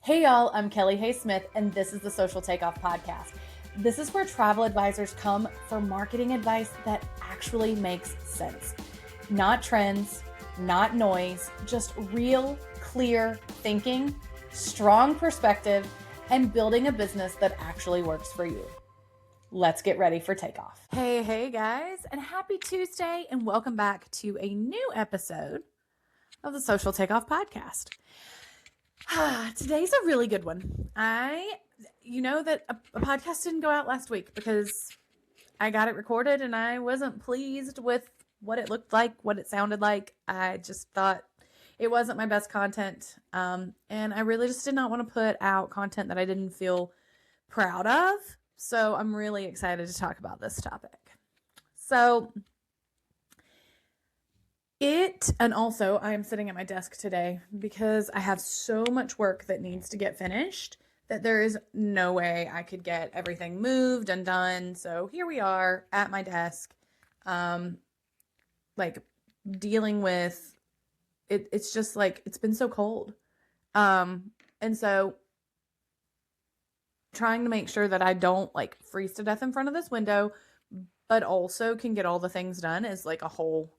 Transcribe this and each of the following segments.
Hey y'all, I'm Kelly Hay-Smith, and this is the Social Takeoff Podcast. This is where travel advisors come for marketing advice that actually makes sense. Not trends, not noise, just real, clear thinking, strong perspective, and building a business that actually works for you. Let's get ready for takeoff. Hey guys, and happy Tuesday, and welcome back to a new episode of the Social Takeoff Podcast. Today's a really good one. You know that a podcast didn't go out last week because I got it recorded and I wasn't pleased with what it looked like, what it sounded like. I just thought it wasn't my best content. And I really just did not want to put out content that I didn't feel proud of. So I'm really excited to talk about this topic. And also I am sitting at my desk today because I have so much work that needs to get finished that there is no way I could get everything moved and done. So here we are at my desk, dealing with it. It's just like, it's been so cold. And so trying to make sure that I don't freeze to death in front of this window, but also can get all the things done is like a whole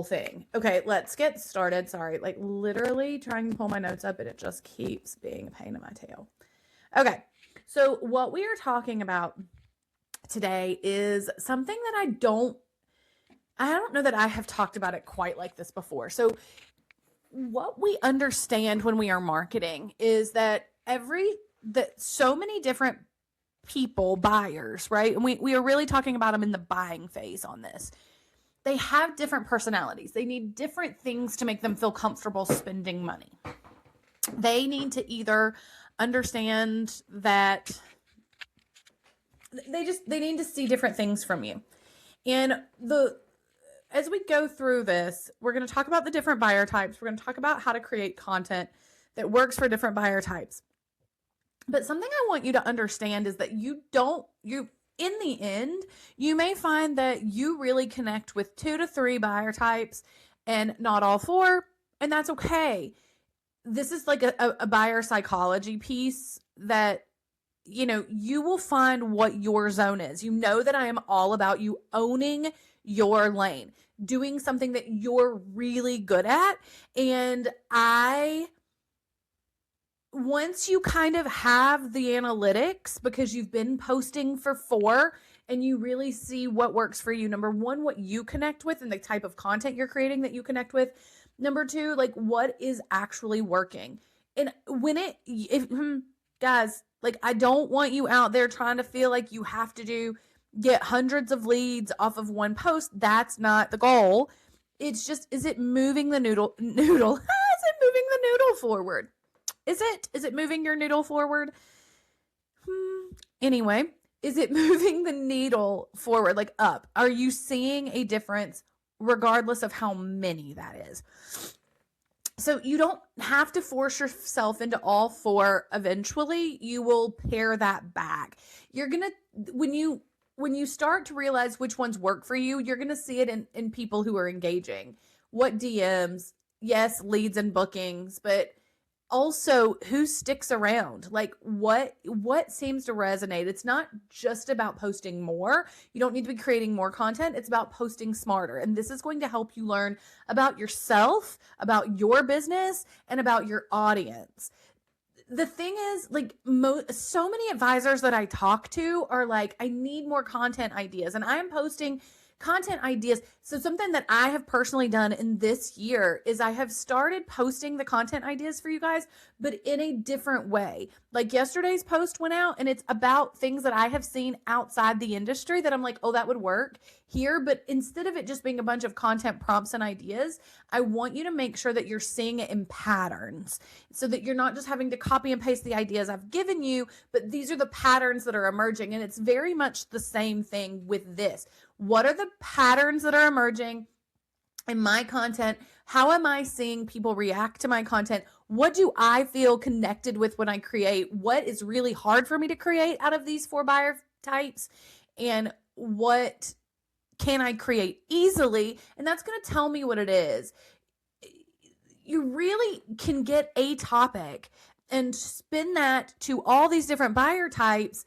thing. Okay, let's get started. Sorry, literally trying to pull my notes up and it just keeps being a pain in my tail. Okay, so what we are talking about today is something that I don't know that I have talked about it quite like this before. So what we understand when we are marketing is that so many different people, buyers, right? And we are really talking about them in the buying phase on this. They have different personalities. They need different things to make them feel comfortable spending money. They need to either understand that they need to see different things from you. And as we go through this, we're going to talk about the different buyer types. We're going to talk about how to create content that works for different buyer types. But something I want you to understand is that in the end, you may find that you really connect with 2 to 3 buyer types and not all 4, and that's okay. This is like a buyer psychology piece that, you will find what your zone is. You know that I am all about you owning your lane, doing something that you're really good at. And once you kind of have the analytics because you've been posting for 4 and you really see what works for you. Number 1, what you connect with and the type of content you're creating that you connect with. Number 2, what is actually working. And guys, I don't want you out there trying to feel like you have to get hundreds of leads off of one post. That's not the goal. It's just, is it moving the noodle? Is it moving the noodle forward? Is it moving your needle forward? Anyway, is it moving the needle forward, up? Are you seeing a difference regardless of how many that is? So you don't have to force yourself into all 4. Eventually, you will pare that back. You're going to, when you start to realize which ones work for you, you're going to see it in people who are engaging. What DMs, yes, leads and bookings, but also who sticks around, what seems to resonate. It's not just about posting more. You don't need to be creating more content. It's about posting smarter. And this is going to help you learn about yourself, about your business, and about your audience. The thing is, so many advisors that I talk to are I need more content ideas, and I'm posting content ideas. So something that I have personally done in this year is I have started posting the content ideas for you guys, but in a different way. Yesterday's post went out and it's about things that I have seen outside the industry that I'm oh, that would work here. But instead of it just being a bunch of content prompts and ideas, I want you to make sure that you're seeing it in patterns so that you're not just having to copy and paste the ideas I've given you, but these are the patterns that are emerging. And it's very much the same thing with this. What are the patterns that are emerging in my content? How am I seeing people react to my content? What do I feel connected with when I create? What is really hard for me to create out of these 4 buyer types? And what can I create easily? And that's going to tell me what it is. You really can get a topic and spin that to all these different buyer types,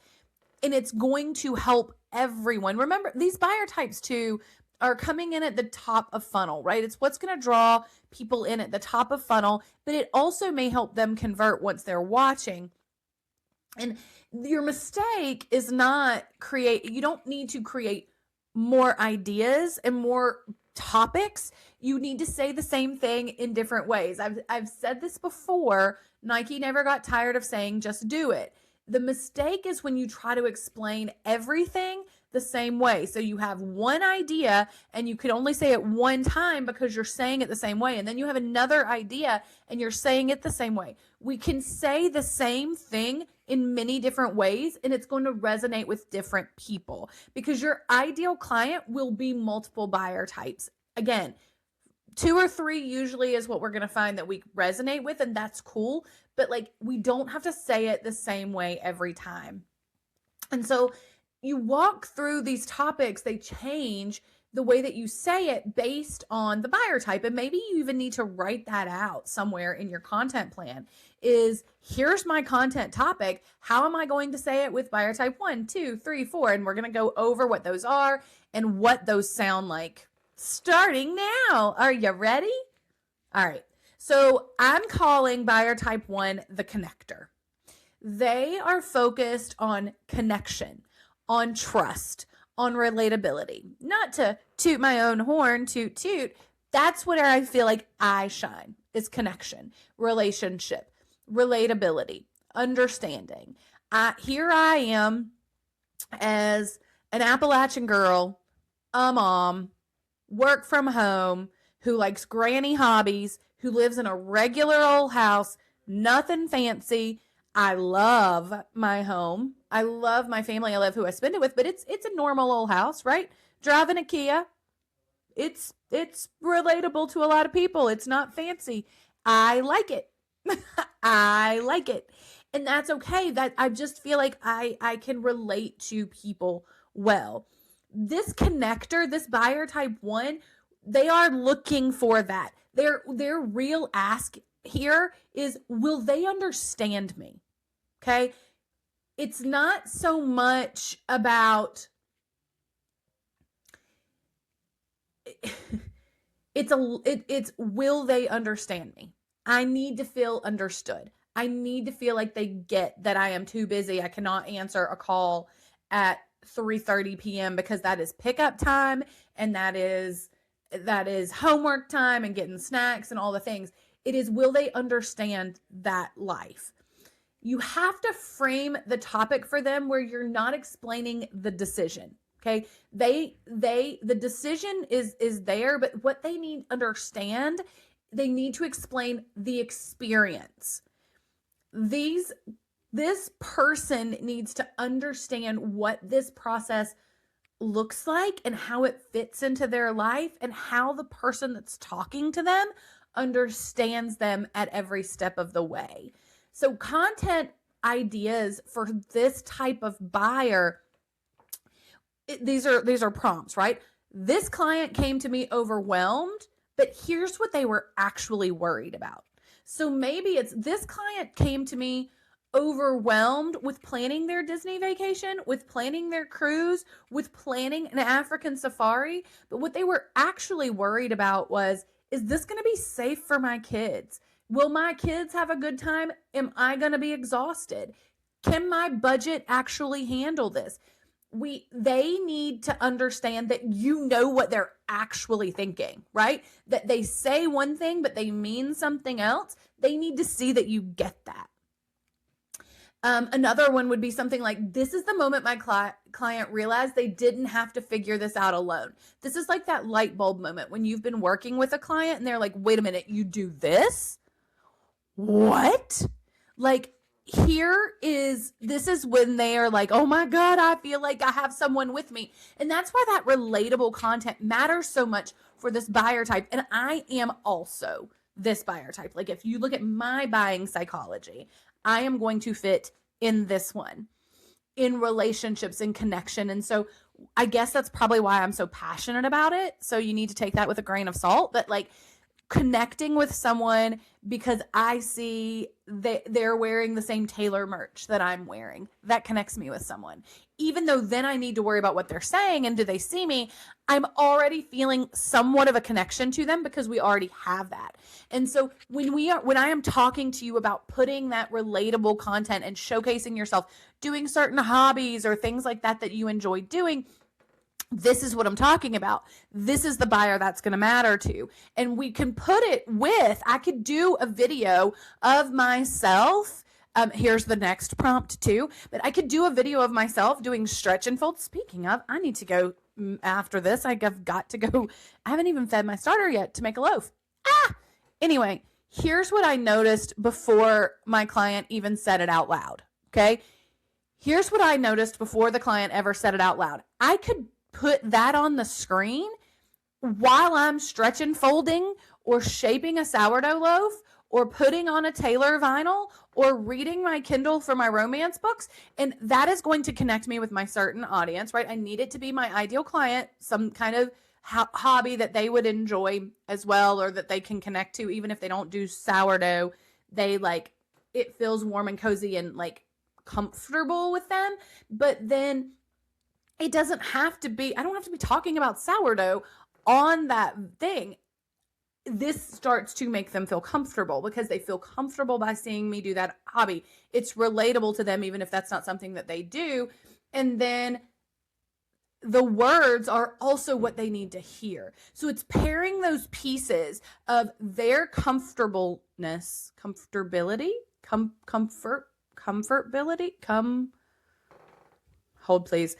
and it's going to help everyone. Remember, these buyer types too are coming in at the top of funnel, right? It's what's going to draw people in at the top of funnel, but it also may help them convert once they're watching. And your mistake is not you don't need to create more ideas and more topics. You need to say the same thing in different ways. I've said this before. Nike never got tired of saying, just do it. The mistake is when you try to explain everything the same way. So you have one idea and you can only say it one time because you're saying it the same way. And then you have another idea and you're saying it the same way. We can say the same thing in many different ways, and it's going to resonate with different people because your ideal client will be multiple buyer types. Again, 2 or 3 usually is what we're going to find that we resonate with, and that's cool. But like, we don't have to say it the same way every time. And so you walk through these topics, they change the way that you say it based on the buyer type. And maybe you even need to write that out somewhere in your content plan is, here's my content topic. How am I going to say it with buyer type 1, 2, 3, 4? And we're going to go over what those are and what those sound like. Starting now. Are you ready? All right. So I'm calling buyer type 1 the connector. They are focused on connection, on trust, on relatability. Not to toot my own horn, toot, toot. That's where I feel like I shine, is connection, relationship, relatability, understanding. Here I am as an Appalachian girl, a mom, work from home, who likes granny hobbies, who lives in a regular old house, nothing fancy. I love my home. I love my family. I love who I spend it with, but it's a normal old house, right? Driving a Kia. It's relatable to a lot of people. It's not fancy. I like it. I like it. And that's okay. That I just feel like I can relate to people well. This connector, this buyer type 1, they are looking for that. Their real ask here is, will they understand me? Okay. It's not so much about, it's will they understand me? I need to feel understood. I need to feel like they get that I am too busy. I cannot answer a call at 3:30 p.m. because that is pickup time and that is homework time and getting snacks and all the things. It is, will they understand that life? You have to frame the topic for them where you're not explaining the decision. Okay. The decision is there, but what they need to understand, they need to explain the experience. This person needs to understand what this process looks like and how it fits into their life and how the person that's talking to them understands them at every step of the way. So content ideas for this type of buyer, these are prompts, right? This client came to me overwhelmed, but here's what they were actually worried about. So maybe it's, this client came to me overwhelmed with planning their Disney vacation, with planning their cruise, with planning an African safari. But what they were actually worried about was, is this going to be safe for my kids? Will my kids have a good time? Am I going to be exhausted? Can my budget actually handle this? They need to understand that you know what they're actually thinking, right? That they say one thing, but they mean something else. They need to see that you get that. Another one would be something like, this is the moment my client realized they didn't have to figure this out alone. This is like that light bulb moment when you've been working with a client and they're like, wait a minute, you do this? What? Like, this is when they are like, oh my God, I feel like I have someone with me. And that's why that relatable content matters so much for this buyer type. And I am also this buyer type. Like, if you look at my buying psychology, I am going to fit in this one, in relationships and connection. And so I guess that's probably why I'm so passionate about it. So you need to take that with a grain of salt. But like, connecting with someone because I see they're wearing the same Taylor merch that I'm wearing. That connects me with someone. Even though then I need to worry about what they're saying and do they see me, I'm already feeling somewhat of a connection to them because we already have that. And so when I am talking to you about putting that relatable content and showcasing yourself, doing certain hobbies or things like that you enjoy doing, this is what I'm talking about. This is the buyer that's going to matter to. And we can put it with, I could do a video of myself. Here's the next prompt too. But I could do a video of myself doing stretch and fold. Speaking of, I need to go after this. I've got to go. I haven't even fed my starter yet to make a loaf. Anyway, here's what I noticed before my client even said it out loud. Okay. Here's what I noticed before the client ever said it out loud. I could put that on the screen while I'm stretch and folding or shaping a sourdough loaf or putting on a Taylor vinyl or reading my Kindle for my romance books. And that is going to connect me with my certain audience, right? I need it to be my ideal client, some kind of hobby that they would enjoy as well, or that they can connect to, even if they don't do sourdough. They like, it feels warm and cozy and like comfortable with them. But then it doesn't have to be, I don't have to be talking about sourdough on that thing. This starts to make them feel comfortable because they feel comfortable by seeing me do that hobby. It's relatable to them, even if that's not something that they do. And then the words are also what they need to hear. So it's pairing those pieces of their comfortability, hold please.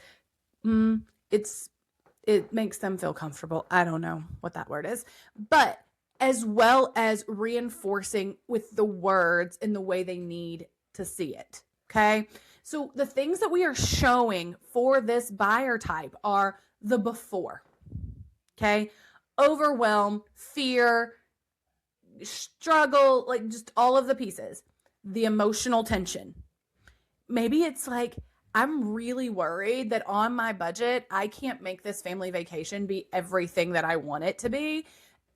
It makes them feel comfortable. I don't know what that word is, but as well as reinforcing with the words in the way they need to see it. Okay. So the things that we are showing for this buyer type are the before. Okay. Overwhelm, fear, struggle, like just all of the pieces, the emotional tension. Maybe it's like, I'm really worried that on my budget, I can't make this family vacation be everything that I want it to be.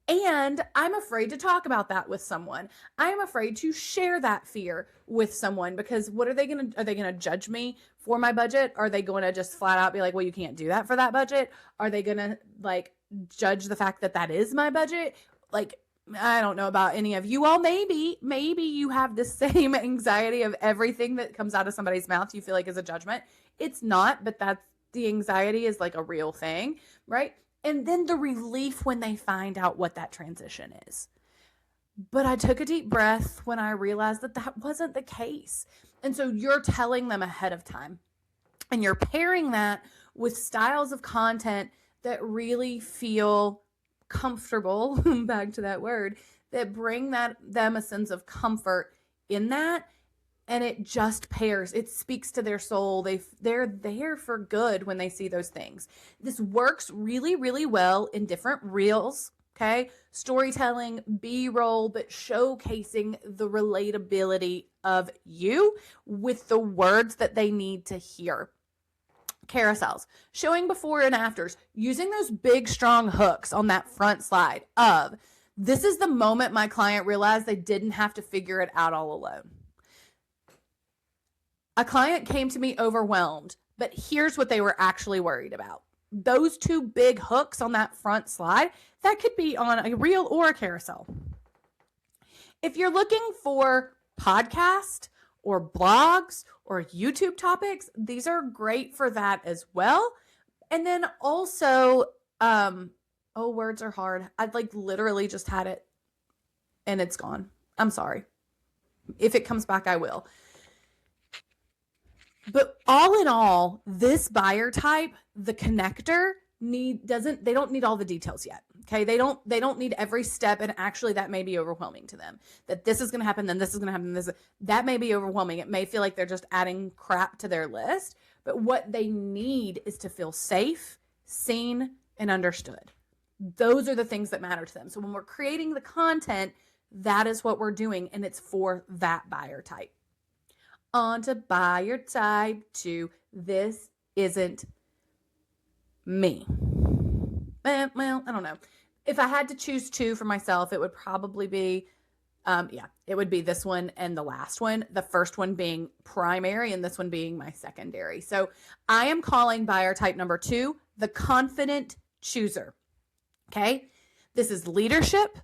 And I'm afraid to talk about that with someone. I'm afraid to share that fear with someone because are they going to judge me for my budget? Are they going to just flat out be like, well, you can't do that for that budget? Are they going to like judge the fact that that is my budget? Like, I don't know about any of you all. Maybe you have the same anxiety of everything that comes out of somebody's mouth you feel like is a judgment. It's not, but that's the anxiety is like a real thing, right? And then the relief when they find out what that transition is. But I took a deep breath when I realized that that wasn't the case. And so you're telling them ahead of time. And you're pairing that with styles of content that really feel comfortable, back to that word, that bring them a sense of comfort in that. And it just pairs. It speaks to their soul. They're there for good when they see those things. This works really, really well in different reels, okay? Storytelling, B-roll, but showcasing the relatability of you with the words that they need to hear. Carousels, showing before and afters, using those big, strong hooks on that front slide of, this is the moment my client realized they didn't have to figure it out all alone. A client came to me overwhelmed, but here's what they were actually worried about. Those two big hooks on that front slide, that could be on a reel or a carousel. If you're looking for podcast or blogs or YouTube topics, these are great for that as well. And then also, words are hard. I'd like literally just had it and it's gone. I'm sorry. If it comes back, I will. But all in all, this buyer type, the connector they don't need all the details yet. Okay. They don't need every step. And actually that may be overwhelming to them, that this is going to happen. Then this is going to happen. That may be overwhelming. It may feel like they're just adding crap to their list, but what they need is to feel safe, seen, and understood. Those are the things that matter to them. So when we're creating the content, that is what we're doing. And it's for that buyer type. On to buyer type 2. This isn't me. Well, I don't know. if I had to choose two for myself, it would probably be, it would be this one and the last one. The first one being primary and this one being my secondary. So I am calling buyer type number 2, the confident chooser. Okay. This is leadership,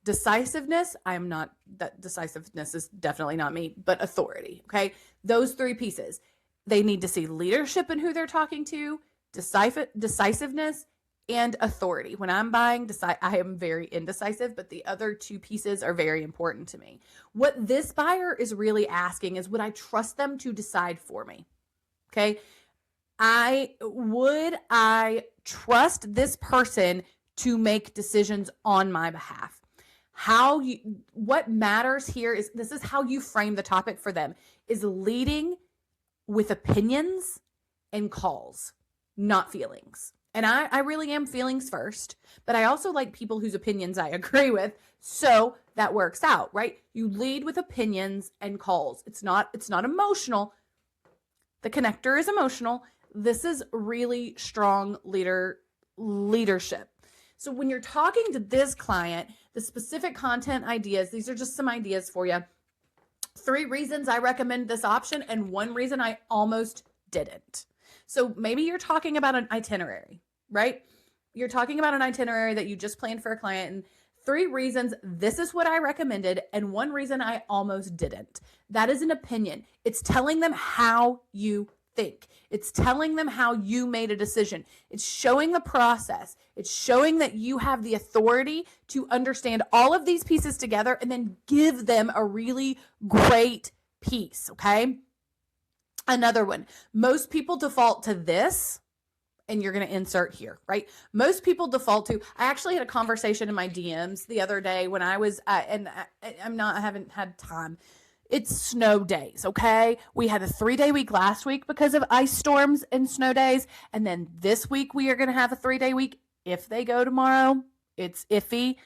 decisiveness. That decisiveness is definitely not me, but authority. Okay. Those 3 pieces. They need to see leadership in who they're talking to, decisiveness, and authority. When I'm buying, I am very indecisive, but the other 2 pieces are very important to me. What this buyer is really asking is, would I trust them to decide for me? Okay. Would I trust this person to make decisions on my behalf? What matters here is, this is how you frame the topic for them, is leading with opinions and calls, not feelings. And I really am feelings first, but I also like people whose opinions I agree with. So that works out, right? You lead with opinions and calls. It's not emotional. The connector is emotional. This is really strong leadership. So when you're talking to this client, the specific content ideas, these are just some ideas for you. 3 reasons I recommend this option and 1 reason I almost didn't. So maybe you're talking about an itinerary, right? You're talking about an itinerary that you just planned for a client, and 3 reasons this is what I recommended and 1 reason I almost didn't. That is an opinion. It's telling them how you think. It's telling them how you made a decision. It's showing the process. It's showing that you have the authority to understand all of these pieces together and then give them a really great piece, okay? Another one. Most people default to this, and you're going to insert here, right? Most people default to, I actually had a conversation in my DMs the other day when I was, I haven't had time. It's snow days, okay? We had a 3-day week last week because of ice storms and snow days. And then this week we are going to have a 3-day week. If they go tomorrow, it's iffy.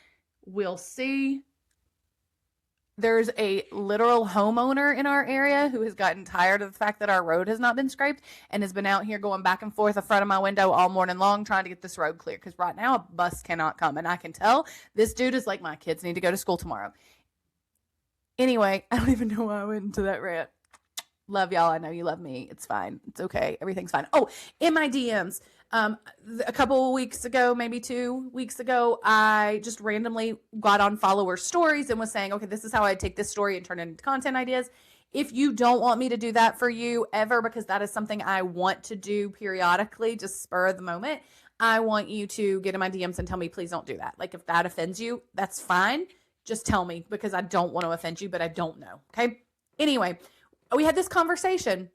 We'll see. There's a literal homeowner in our area who has gotten tired of the fact that our road has not been scraped and has been out here going back and forth in front of my window all morning long trying to get this road clear, because right now a bus cannot come. And I can tell this dude is like, my kids need to go to school tomorrow. Anyway, I don't even know why I went into that rant. Love y'all. I know you love me. It's fine. It's okay. Everything's fine. Oh, in my DMs, a couple of weeks ago, maybe 2 weeks ago, I just randomly got on follower stories and was saying, okay, this is how I take this story and turn it into content ideas. If you don't want me to do that for you ever, because that is something I want to do periodically, just spur of the moment, I want you to get in my DMs and tell me, please don't do that. Like, if that offends you, that's fine. Just tell me, because I don't want to offend you, but I don't know. Okay. Anyway, we had this conversation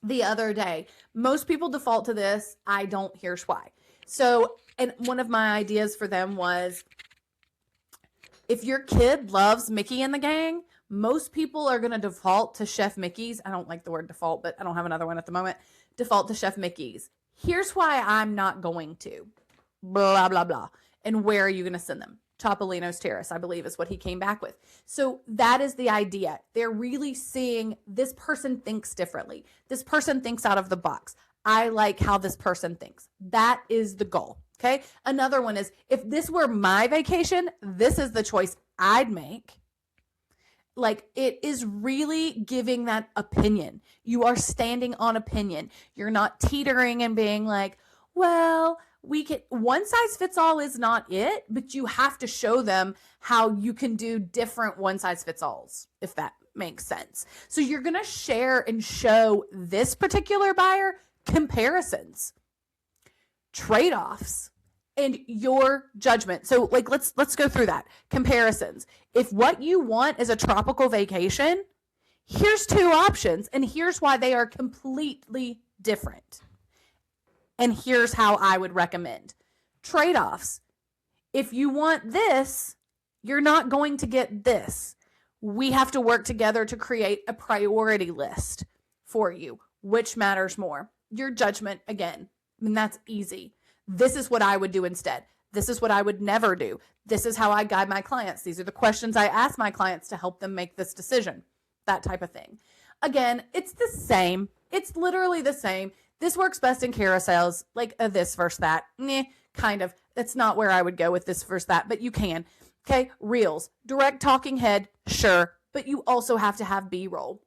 the other day. Most people default to this. I don't. Here's why. So, and one of my ideas for them was, if your kid loves Mickey and the Gang, most people are going to default to Chef Mickey's. I don't like the word default, but I don't have another one at the moment. Default to Chef Mickey's. Here's why I'm not going to. Blah, blah, blah. And where are you going to send them? Topolino's Terrace, I believe, is what he came back with. So that is the idea. They're really seeing this person thinks differently. This person thinks out of the box. I like how this person thinks. That is the goal. Okay. Another one is, if this were my vacation, this is the choice I'd make. Like, it is really giving that opinion. You are standing on opinion. You're not teetering and being like, well, one size fits all is not it, but you have to show them how you can do different one size fits alls, if that makes sense. So you're going to share and show this particular buyer comparisons, trade-offs, and your judgment. So like, let's go through that. Comparisons. If what you want is a tropical vacation, here's 2 options, and here's why they are completely different. And here's how I would recommend. Trade-offs. If you want this, you're not going to get this. We have to work together to create a priority list for you. Which matters more? Your judgment, again. I mean, that's easy. This is what I would do instead. This is what I would never do. This is how I guide my clients. These are the questions I ask my clients to help them make this decision. That type of thing. Again, it's the same. It's literally the same. This works best in carousels, like this versus that. kind of. That's not where I would go with this versus that, but you can. Okay, reels, direct talking head, sure, but you also have to have B-roll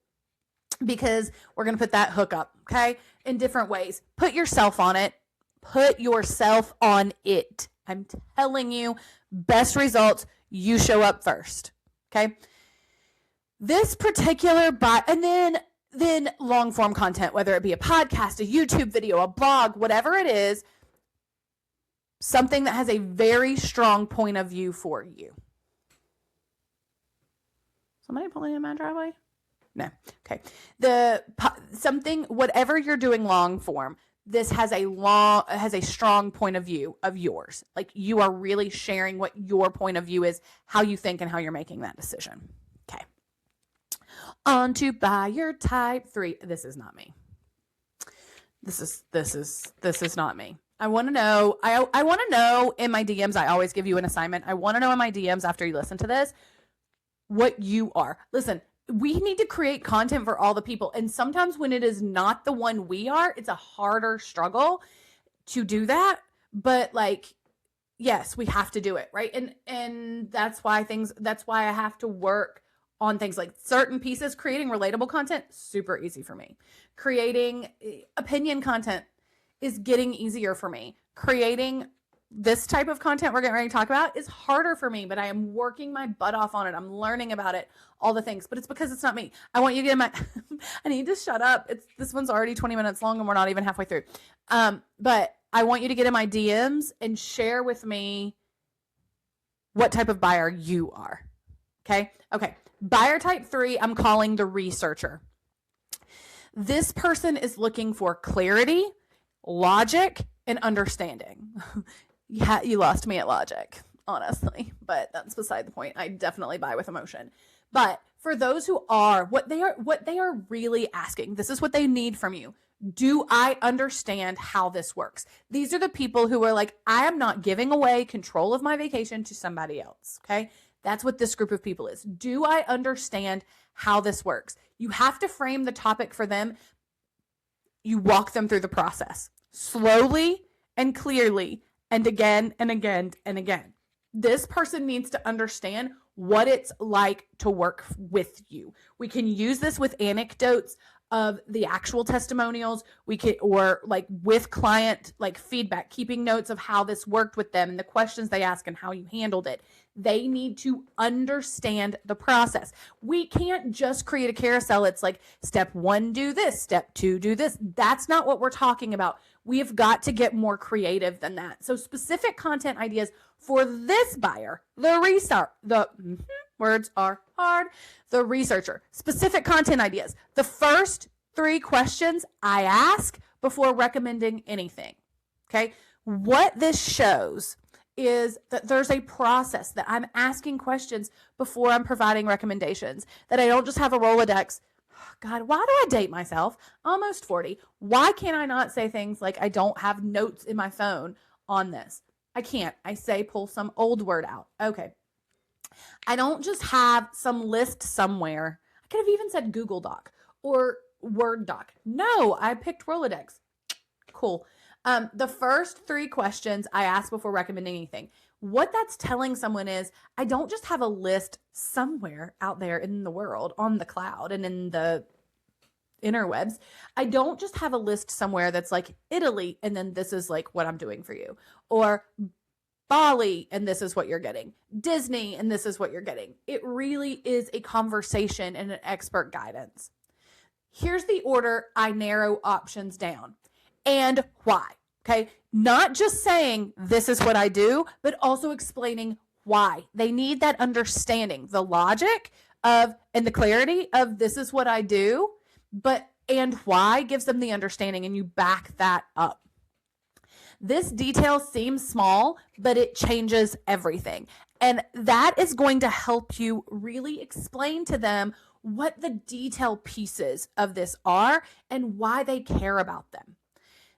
because we're going to put that hook up, okay, in different ways. Put yourself on it. Put yourself on it. I'm telling you, best results, you show up first, okay? This particular and then long form content, whether it be a podcast, a YouTube video, a blog, whatever it is, something that has a very strong point of view for you. Somebody pulling in my driveway? No. Okay. Something, whatever you're doing long form, this has a strong point of view of yours. Like you are really sharing what your point of view is, how you think and how you're making that decision. Okay. On to buyer type 3. This is not me. This is not me. I want to know, I want to know in my DMs, I always give you an assignment. I want to know in my DMs after you listen to this, what you are. Listen, we need to create content for all the people. And sometimes when it is not the one we are, it's a harder struggle to do that. But like, yes, we have to do it. Right. And that's why I have to work on things like certain pieces. Creating relatable content, super easy for me. Creating opinion content is getting easier for me. Creating this type of content we're getting ready to talk about is harder for me, but I am working my butt off on it. I'm learning about it, all the things, but it's because it's not me. I want you to get in my, I need to shut up. This one's already 20 minutes long and we're not even halfway through. But I want you to get in my DMs and share with me what type of buyer you are. Okay. Buyer type 3, I'm calling the researcher. This person is looking for clarity, logic, and understanding. Yeah, you lost me at logic, honestly, but that's beside the point. I definitely buy with emotion. But for those who are, what they are really asking, this is what they need from you. Do I understand how this works? These are the people who are like, I am not giving away control of my vacation to somebody else. Okay. That's what this group of people is. Do I understand how this works? You have to frame the topic for them. You walk them through the process slowly and clearly and again and again and again. This person needs to understand what it's like to work with you. We can use this with anecdotes of the actual testimonials. We could, or like with client, like feedback, keeping notes of how this worked with them and the questions they ask and how you handled it. They need to understand the process. We can't just create a carousel. It's like step 1, do this, step 2, do this. That's not what we're talking about. We have got to get more creative than that. So specific content ideas for this buyer, words are hard, the researcher, specific content ideas. The first 3 questions I ask before recommending anything. Okay. What this shows is that there's a process, that I'm asking questions before I'm providing recommendations, that I don't just have a Rolodex. God, why do I date myself? Almost 40. Why can't I not say things like I don't have notes in my phone on this? I can't. I say pull some old word out. Okay. I don't just have some list somewhere. I could have even said Google Doc or Word Doc. No, I picked Rolodex. Cool. The first 3 questions I ask before recommending anything. What that's telling someone is I don't just have a list somewhere out there in the world, on the cloud and in the interwebs. I don't just have a list somewhere that's like Italy, and then this is like what I'm doing for you. Or Bali, and this is what you're getting. Disney, and this is what you're getting. It really is a conversation and an expert guidance. Here's the order I narrow options down. And why, okay? Not just saying this is what I do, but also explaining why. They need that understanding, the logic of, and the clarity of this is what I do, and why gives them the understanding, and you back that up. This detail seems small, but it changes everything. And that is going to help you really explain to them what the detail pieces of this are and why they care about them.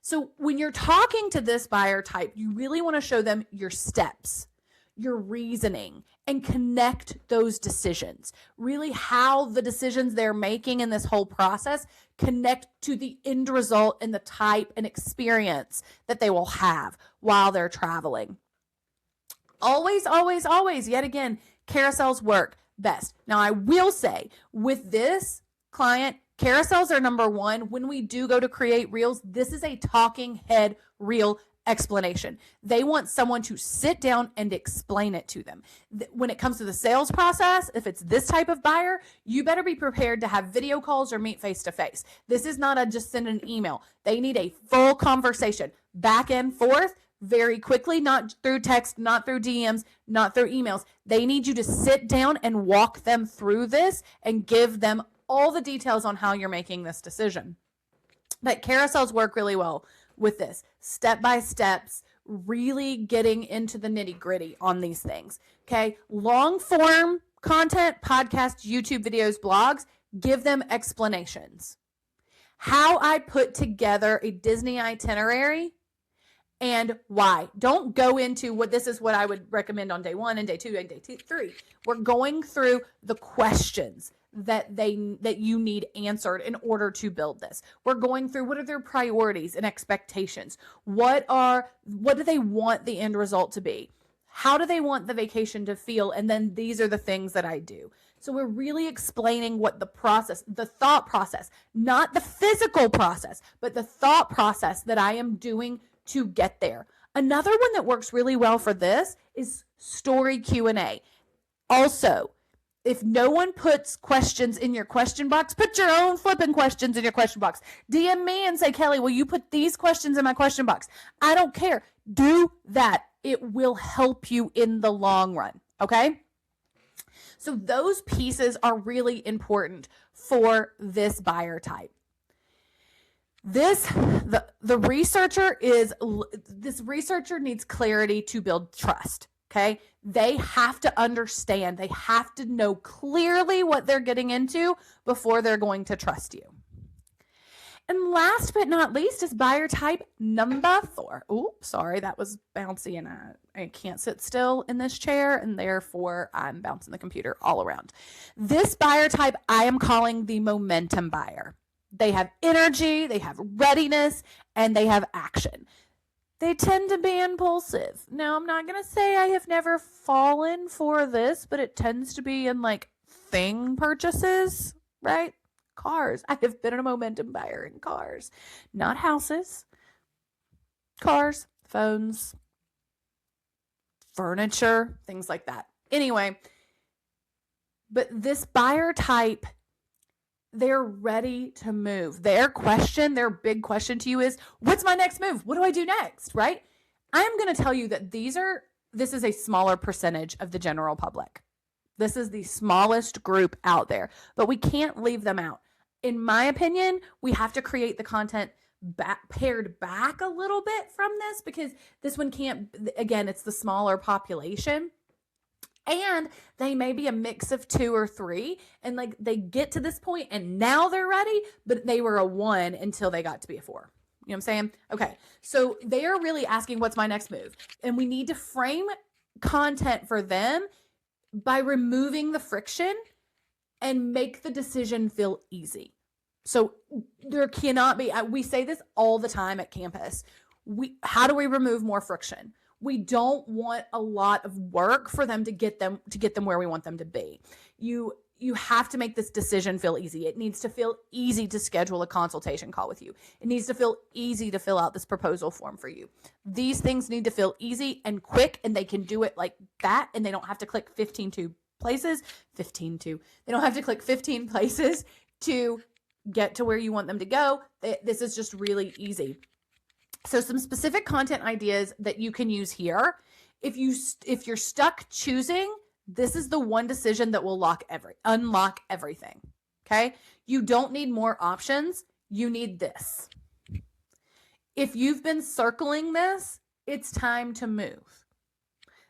So when you're talking to this buyer type, you really want to show them your steps. your reasoning and connect those decisions. Really how the decisions they're making in this whole process connect to the end result and the type and experience that they will have while they're traveling. Always, always, always, yet again, carousels work best. Now, I will say with this client, carousels are number one. When we do go to create reels, this is a talking head reel explanation. They want someone to sit down and explain it to them. When it comes to the sales process, if it's this type of buyer, you better be prepared to have video calls or meet face to face. This is not a just send an email. They need a full conversation, back and forth, very quickly, not through text, not through DMs, not through emails. They need you to sit down and walk them through this and give them all the details on how you're making this decision. But carousels work really well with this. Step by steps, really getting into the nitty gritty on these things. Okay. Long form content, podcasts, YouTube videos, blogs, give them explanations. How I put together a Disney itinerary and why. Don't go into this is what I would recommend on day 1 and day 2 and day 3. We're going through the questions that you need answered in order to build this. We're going through what are their priorities and expectations. What do they want the end result to be? How do they want the vacation to feel? And then these are the things that I do. So we're really explaining what the process, the thought process, not the physical process, but the thought process that I am doing to get there. Another one that works really well for this is story Q&A. Also, if no one puts questions in your question box, put your own flipping questions in your question box. DM me and say, Kelly, will you put these questions in my question box? I don't care. Do that. It will help you in the long run. Okay? So those pieces are really important for this buyer type. This researcher needs clarity to build trust. Okay. They have to understand, they have to know clearly what they're getting into before they're going to trust you. And last but not least is buyer type number 4. Oh, sorry, that was bouncy and I can't sit still in this chair and therefore I'm bouncing the computer all around. This buyer type I am calling the momentum buyer. They have energy, they have readiness, and they have action. They tend to be impulsive. Now, I'm not going to say I have never fallen for this, but it tends to be in like thing purchases, right? Cars. I have been a momentum buyer in cars, not houses, cars, phones, furniture, things like that. Anyway, but this buyer type, they're ready to move. Their big question to you is, what's my next move? What do I do next? Right? I'm going to tell you that this is a smaller percentage of the general public. This is the smallest group out there, but we can't leave them out. In my opinion, we have to create the content pared back a little bit from this because this one can't, again, it's the smaller population. And they may be a mix of 2 or 3 and like they get to this point and now they're ready, but they were a 1 until they got to be a 4. You know what I'm saying? Okay. So they are really asking, what's my next move? And we need to frame content for them by removing the friction and make the decision feel easy. So there cannot be, we say this all the time at campus. How do we remove more friction? We don't want a lot of work for them to get them where we want them to be. You have to make this decision feel easy. It needs to feel easy to schedule a consultation call with you. It needs to feel easy to fill out this proposal form for you. These things need to feel easy and quick, and they can do it like that, and they don't have to click 15 places to get to where you want them to go. This is just really easy. So some specific content ideas that you can use here. If you're stuck choosing, this is the one decision that will unlock everything. Okay? You don't need more options. You need this. If you've been circling this, it's time to move.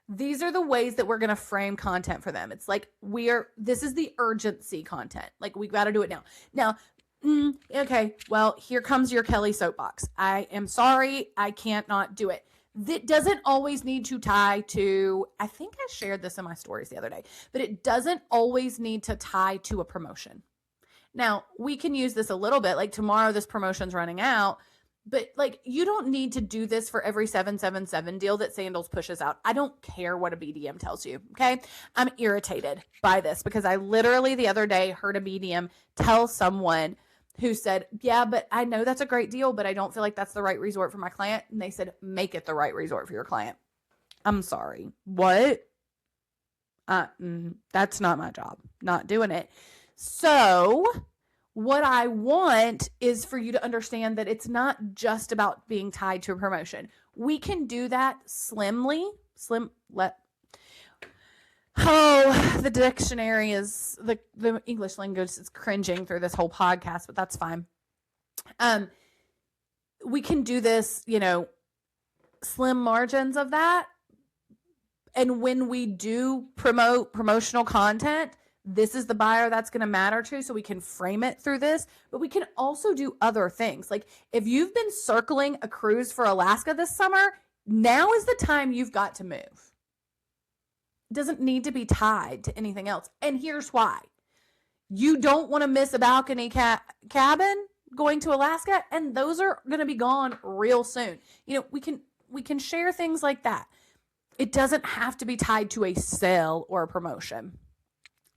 These are the ways that we're going to frame content for them. It's like this is the urgency content. Like we got to do it now. Now, okay, well, here comes your Kelly soapbox. I am sorry, I can't not do it. That doesn't always need to tie to, I think I shared this in my stories the other day, but it doesn't always need to tie to a promotion. Now, we can use this a little bit, like tomorrow this promotion's running out, but like you don't need to do this for every 777 deal that Sandals pushes out. I don't care what a BDM tells you, okay? I'm irritated by this because I literally the other day heard a BDM tell someone who said, yeah, but I know that's a great deal, but I don't feel like that's the right resort for my client. And they said, make it the right resort for your client. I'm sorry. What? That's not my job. Not doing it. So what I want is for you to understand that it's not just about being tied to a promotion. We can do that the dictionary is the English language is cringing through this whole podcast, but that's fine. We can do this, slim margins of that. And when we do promotional content, this is the buyer that's going to matter to, so we can frame it through this, but we can also do other things. Like if you've been circling a cruise for Alaska this summer, now is the time you've got to move. It doesn't need to be tied to anything else. And here's why. You don't want to miss a balcony cabin going to Alaska, and those are going to be gone real soon. We can share things like that. It doesn't have to be tied to a sale or a promotion.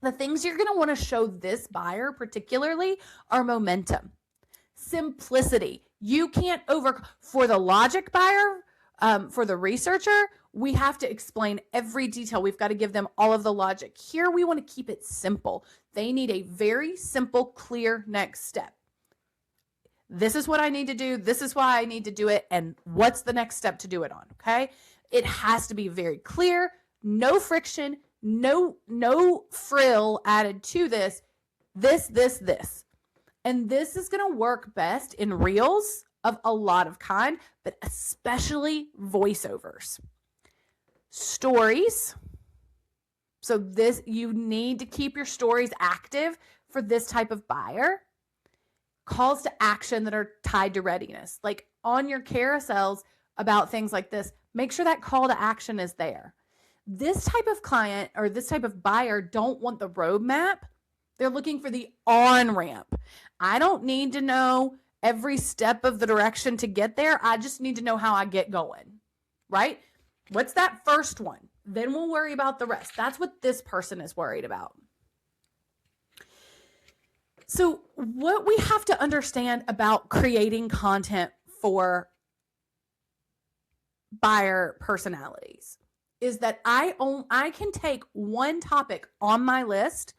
The things you're going to want to show this buyer particularly are momentum, simplicity. You can't for the logic buyer, for the researcher, we have to explain every detail. We've got to give them all of the logic. Here, we want to keep it simple. They need a very simple, clear next step. This is what I need to do. This is why I need to do it. And what's the next step to do it on? Okay. It has to be very clear, no friction, no frill added to this. And this is going to work best in reels of a lot of kind, but especially voiceovers. Stories. So you need to keep your stories active for this type of buyer. Calls to action that are tied to readiness. Like on your carousels about things like this, make sure that call to action is there. This type of client or this type of buyer don't want the roadmap. They're looking for the on-ramp. I don't need to know every step of the direction to get there. I just need to know how I get going, right? What's that first one? Then we'll worry about the rest. That's what this person is worried about. So what we have to understand about creating content for buyer personalities is that I can take one topic on my list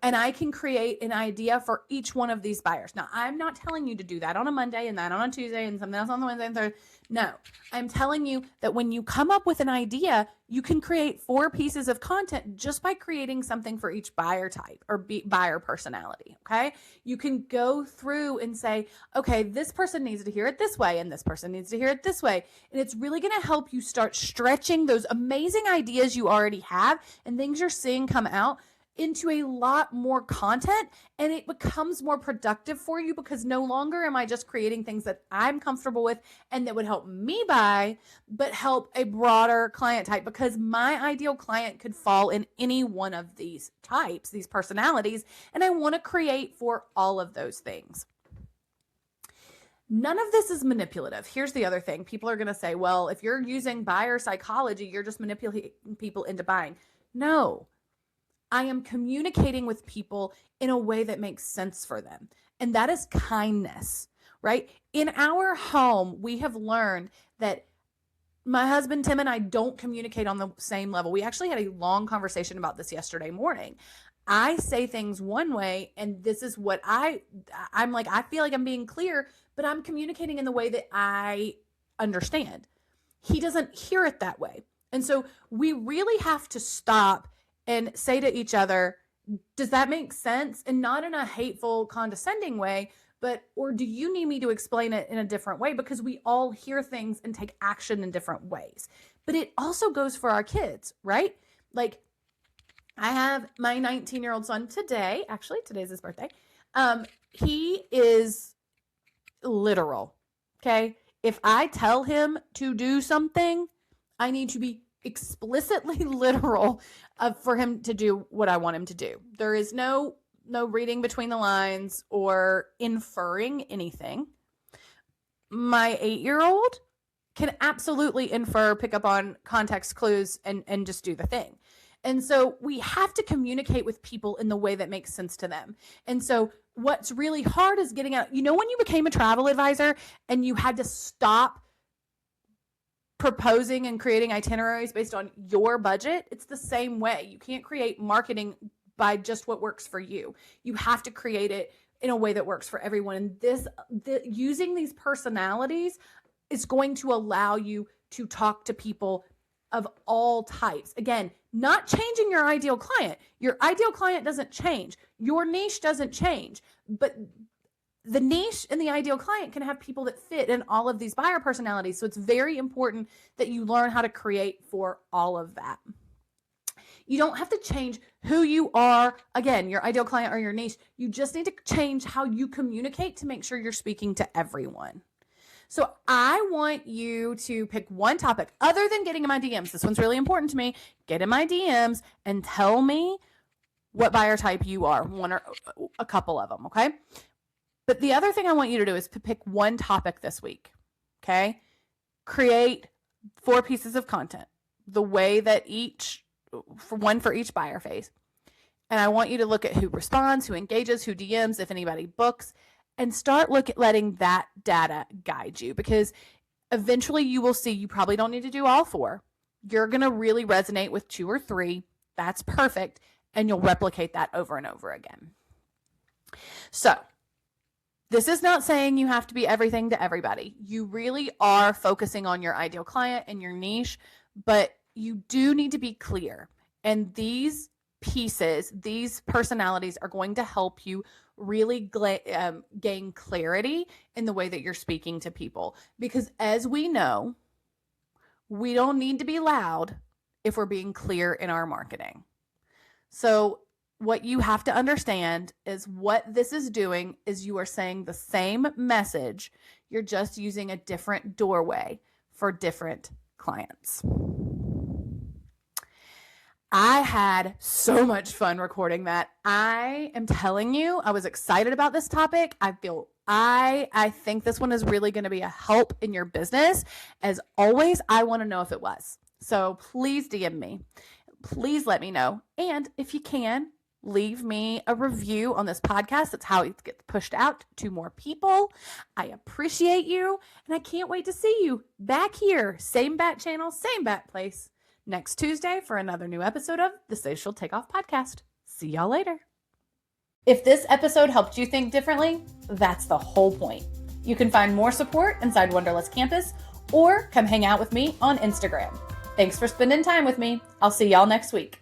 and I can create an idea for each one of these buyers. Now, I'm not telling you to do that on a Monday and that on a Tuesday and something else on the Wednesday and Thursday. No, I'm telling you that when you come up with an idea, you can create 4 pieces of content just by creating something for each buyer type or buyer personality, okay? You can go through and say, okay, this person needs to hear it this way and this person needs to hear it this way. And it's really going to help you start stretching those amazing ideas you already have and things you're seeing come out into a lot more content, and it becomes more productive for you because no longer am I just creating things that I'm comfortable with and that would help me buy, but help a broader client type, because my ideal client could fall in any one of these types, these personalities, and I want to create for all of those things. None of this is manipulative. Here's the other thing. People are going to say, well, if you're using buyer psychology, you're just manipulating people into buying. No. I am communicating with people in a way that makes sense for them. And that is kindness, right? In our home, we have learned that my husband, Tim, and I don't communicate on the same level. We actually had a long conversation about this yesterday morning. I say things one way, and this is what I'm like, I feel like I'm being clear, but I'm communicating in the way that I understand. He doesn't hear it that way. And so we really have to stop and say to each other, does that make sense? And not in a hateful, condescending way, or do you need me to explain it in a different way? Because we all hear things and take action in different ways. But it also goes for our kids, right? Like I have my 19-year-old son today. Actually, today's his birthday. He is literal. Okay. If I tell him to do something, I need to be explicitly literal for him to do what I want him to do. There is no reading between the lines or inferring anything. My 8-year-old can absolutely infer, pick up on context clues, and just do the thing. And so we have to communicate with people in the way that makes sense to them. And so what's really hard is getting out, when you became a travel advisor and you had to stop proposing and creating itineraries based on your budget, it's the same way. You can't create marketing by just what works for you. You have to create it in a way that works for everyone. And using these personalities is going to allow you to talk to people of all types. Again, not changing your ideal client. Your ideal client doesn't change. Your niche doesn't change. But the niche and the ideal client can have people that fit in all of these buyer personalities. So it's very important that you learn how to create for all of that. You don't have to change who you are, again, your ideal client or your niche. You just need to change how you communicate to make sure you're speaking to everyone. So I want you to pick one topic other than getting in my DMs. This one's really important to me. Get in my DMs and tell me what buyer type you are, one or a couple of them, okay? But the other thing I want you to do is to pick one topic this week, okay? Create 4 pieces of content, the way that one for each buyer phase. And I want you to look at who responds, who engages, who DMs, if anybody books, and start letting that data guide you, because eventually you will see you probably don't need to do all 4. You're going to really resonate with 2 or 3. That's perfect. And you'll replicate that over and over again. So this is not saying you have to be everything to everybody. You really are focusing on your ideal client and your niche, but you do need to be clear. And these pieces, these personalities are going to help you really gain clarity in the way that you're speaking to people. Because as we know, we don't need to be loud if we're being clear in our marketing. So what you have to understand is what this is doing is you are saying the same message. You're just using a different doorway for different clients. I had so much fun recording that. I am telling you, I was excited about this topic. I think this one is really going to be a help in your business. As always, I want to know if it was. So please DM me. Please let me know. And if you can, leave me a review on this podcast. That's how it gets pushed out to more people. I appreciate you. And I can't wait to see you back here. Same bat channel, same bat place. Next Tuesday for another new episode of the Social Takeoff Podcast. See y'all later. If this episode helped you think differently, that's the whole point. You can find more support inside Wonderlust Campus or come hang out with me on Instagram. Thanks for spending time with me. I'll see y'all next week.